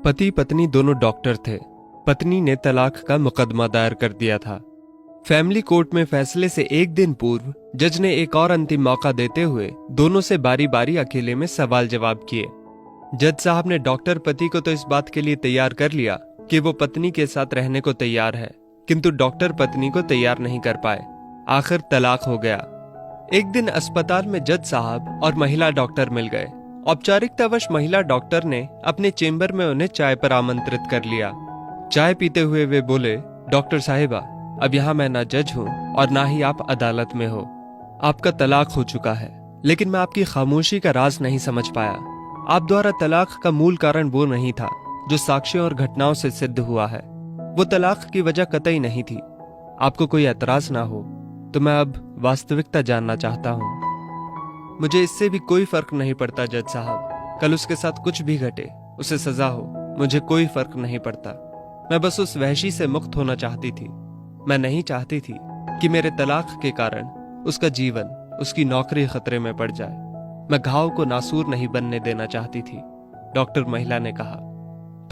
पति पत्नी दोनों डॉक्टर थे। पत्नी ने तलाक का मुकदमा दायर कर दिया था। फैमिली कोर्ट में फैसले से एक दिन पूर्व जज ने एक और अंतिम मौका देते हुए दोनों से बारी बारी अकेले में सवाल जवाब किए। जज साहब ने डॉक्टर पति को तो इस बात के लिए तैयार कर लिया कि वो पत्नी के साथ रहने को तैयार है, किंतु डॉक्टर पत्नी को तैयार नहीं कर पाए। आखिर तलाक हो गया। एक दिन अस्पताल में जज साहब और महिला डॉक्टर मिल गए। औपचारिकतावश महिला डॉक्टर ने अपने चेंबर में उन्हें चाय पर आमंत्रित कर लिया। चाय पीते हुए वे बोले, डॉक्टर साहिबा, अब यहाँ मैं ना जज हूँ और ना ही आप अदालत में हो। आपका तलाक हो चुका है, लेकिन मैं आपकी खामोशी का राज नहीं समझ पाया। आप द्वारा तलाक का मूल कारण वो नहीं था जो साक्ष्यों और घटनाओं से सिद्ध हुआ है। वो तलाक की वजह कतई नहीं थी। आपको कोई एतराज ना हो तो मैं अब वास्तविकता जानना चाहता हूँ। मुझे इससे भी कोई फर्क नहीं पड़ता जज साहब, कल उसके साथ कुछ भी घटे, उसे सजा हो, मुझे कोई फर्क नहीं पड़ता। मैं बस उस वहशी से मुक्त होना चाहती थी। मैं नहीं चाहती थी कि मेरे तलाक के कारण उसका जीवन, उसकी नौकरी खतरे में पड़ जाए। मैं घाव को नासूर नहीं बनने देना चाहती थी। डॉक्टर महिला ने कहा।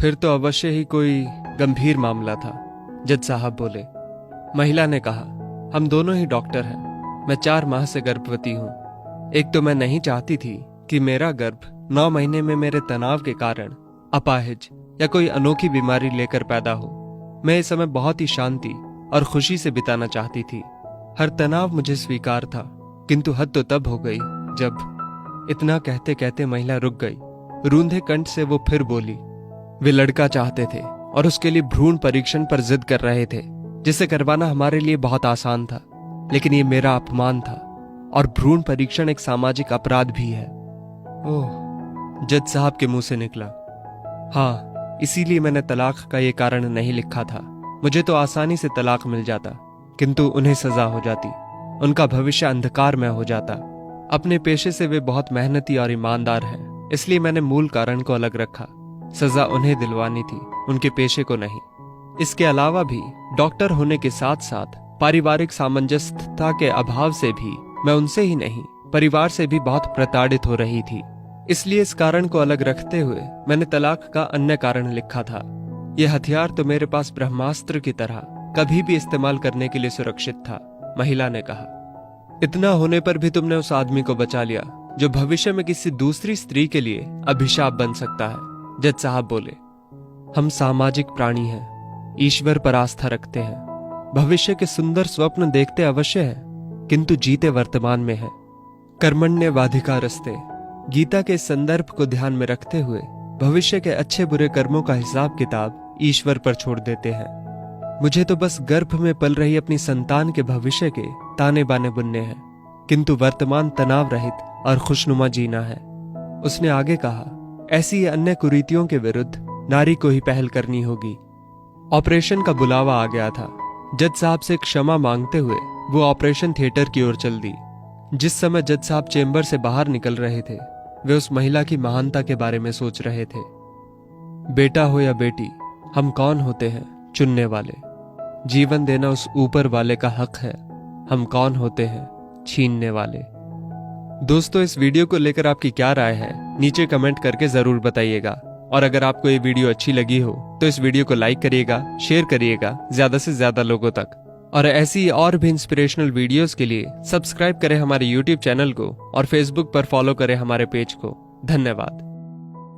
फिर तो अवश्य ही कोई गंभीर मामला था, जज साहब बोले। महिला ने कहा, हम दोनों ही डॉक्टर हैं। मैं 4 माह से गर्भवती हूँ। एक तो मैं नहीं चाहती थी कि मेरा गर्भ 9 महीने में मेरे तनाव के कारण अपाहिज या कोई अनोखी बीमारी लेकर पैदा हो। मैं इस समय बहुत ही शांति और खुशी से बिताना चाहती थी। हर तनाव मुझे स्वीकार था, किंतु हद तो तब हो गई जब। इतना कहते कहते महिला रुक गई। रूंधे कंठ से वो फिर बोली, वे लड़का चाहते थे और उसके लिए भ्रूण परीक्षण पर जिद कर रहे थे, जिसे करवाना हमारे लिए बहुत आसान था, लेकिन ये मेरा अपमान था और भ्रूण परीक्षण एक सामाजिक अपराध भी है। ओह, जज साहब के मुंह से निकला। हाँ, इसीलिए मैंने तलाक का ये कारण नहीं लिखा था। मुझे तो आसानी से तलाक मिल जाता, किंतु उन्हें सजा हो जाती। उनका भविष्य अंधकार में हो जाता। अपने पेशे से वे बहुत मेहनती और ईमानदार हैं, इसलिए मैंने मूल कारण को अलग रखा। सजा उन्हें दिलवानी थी, उनके पेशे को नहीं। इसके अलावा भी डॉक्टर होने के साथ साथ पारिवारिक सामंजस्यता के अभाव से भी मैं उनसे ही नहीं, परिवार से भी बहुत प्रताड़ित हो रही थी। इसलिए इस कारण को अलग रखते हुए मैंने तलाक का अन्य कारण लिखा था। यह हथियार तो मेरे पास ब्रह्मास्त्र की तरह कभी भी इस्तेमाल करने के लिए सुरक्षित था, महिला ने कहा। इतना होने पर भी तुमने उस आदमी को बचा लिया जो भविष्य में किसी दूसरी स्त्री के लिए अभिशाप बन सकता है, जज साहब बोले। हम सामाजिक प्राणी हैं, ईश्वर पर आस्था रखते हैं, भविष्य के सुंदर स्वप्न देखते अवश्य हैं, किंतु जीते वर्तमान में हैं। कर्मण्येवाधिकारस्ते गीता के संदर्भ को ध्यान में रखते हुए भविष्य के अच्छे बुरे कर्मों का हिसाब किताब ईश्वर पर छोड़ देते हैं। मुझे तो बस गर्भ में पल रही अपनी संतान के भविष्य के ताने बाने बुनने हैं, किंतु वर्तमान तनाव रहित और खुशनुमा जीना है। उसने आगे कहा, ऐसी अन्य कुरीतियों के विरुद्ध नारी को ही पहल करनी होगी। ऑपरेशन का बुलावा आ गया था। जज साहब से क्षमा मांगते हुए वो ऑपरेशन थिएटर की ओर चल दी। जिस समय जज साहब चेंबर से बाहर निकल रहे थे, वे उस महिला की महानता के बारे में सोच रहे थे। बेटा हो या बेटी, हम कौन होते हैं चुनने वाले। जीवन देना उस ऊपर वाले का हक है, हम कौन होते हैं छीनने वाले। दोस्तों, इस वीडियो को लेकर आपकी क्या राय है, नीचे कमेंट करके जरूर बताइएगा। और अगर आपको ये वीडियो अच्छी लगी हो तो इस वीडियो को लाइक करिएगा, शेयर करिएगा ज्यादा से ज्यादा लोगों तक। और ऐसी और भी इंस्पिरेशनल वीडियोस के लिए सब्सक्राइब करें हमारे YouTube चैनल को और Facebook पर फॉलो करें हमारे पेज को। धन्यवाद।